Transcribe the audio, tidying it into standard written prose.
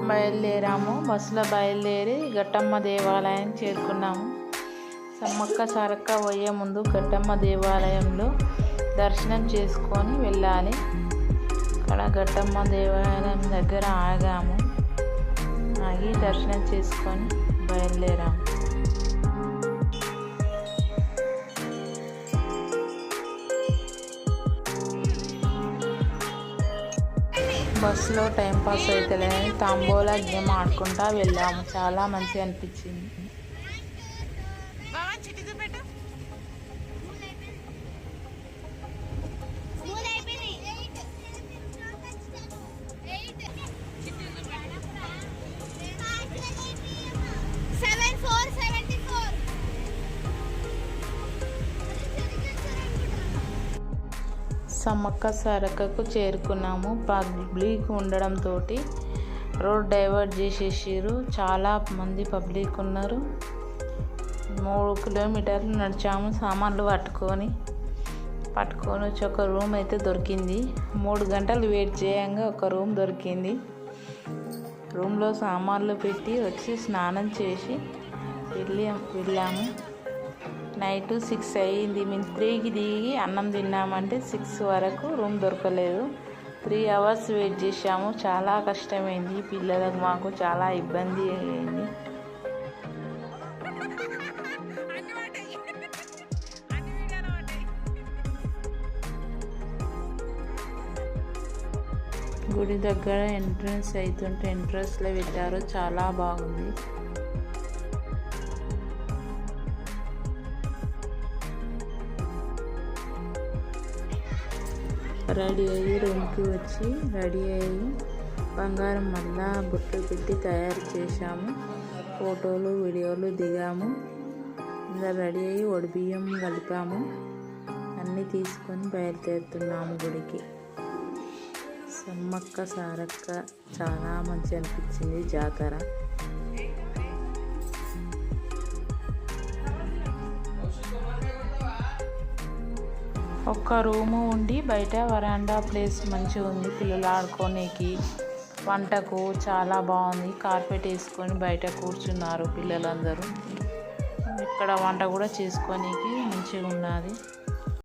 బయలుదేరాము. బస్సులో బయలుదేరి గట్టమ్మ దేవాలయం చేరుకున్నాము. సమ్మక్క సారక్క పోయే ముందు గట్టమ్మ దేవాలయంలో దర్శనం చేసుకొని వెళ్ళాలి. అక్కడ గట్టమ్మ దేవాలయం దగ్గర ఆగాము. ఆగి దర్శనం చేసుకొని బయలుదేరాము. బస్సులో టైంపాస్ అవుతలేని తాంబోలా గేమ్ ఆడుకుంటా వెళ్ళాము. చాలా మంచిగా అనిపించింది. సమ్మక్క సారక్కకు చేరుకున్నాము. పబ్లిక్ ఉండడంతో రోడ్ డైవర్ట్ చేసేసారు. చాలా మంది పబ్లిక్ ఉన్నారు. 3 కిలోమీటర్లు నడిచాము. సామాన్లు పట్టుకొని వచ్చి ఒక రూమ్ అయితే దొరికింది. 3 గంటలు వెయిట్ చేయంగా ఒక రూమ్ దొరికింది. రూమ్లో సామాన్లు పెట్టి వచ్చి స్నానం చేసి వెళ్ళాము. నైట్ 6 అయ్యింది. మేము 3కి దిగి అన్నం తిన్నామంటే 6 వరకు రూమ్ దొరకలేదు. 3 అవర్స్ వెయిట్ చేసాము. చాలా కష్టమైంది. పిల్లలకు మాకు చాలా ఇబ్బంది అయింది. గుడి దగ్గర ఎంట్రన్స్ అవుతుంటే ఎంట్రన్స్లో పెట్టారు. చాలా బాగుంది. రెడీ అయ్యి రూమ్కి వచ్చి రెడీ అయ్యి బంగారం మళ్ళా బొట్టు పెట్టి తయారు చేసాము. ఫోటోలు వీడియోలు దిగాము. ఇలా రెడీ అయ్యి ఒడిబియ్యం కలిపాము. అన్నీ తీసుకొని బయలుదేరుతున్నాము గుడికి. సమ్మక్క సారక్క చాలా మంచి అనిపించింది జాతర. ఒక్క రూము ఉండి బయట వరాండా ప్లేస్ మంచిగా ఉంది. పిల్లలు ఆడుకోనికి వంటకు చాలా బాగుంది. కార్పెట్ వేసుకొని బయట కూర్చున్నారు పిల్లలందరూ. ఇక్కడ వంట కూడా చేసుకోనికి మంచిగా ఉన్నది.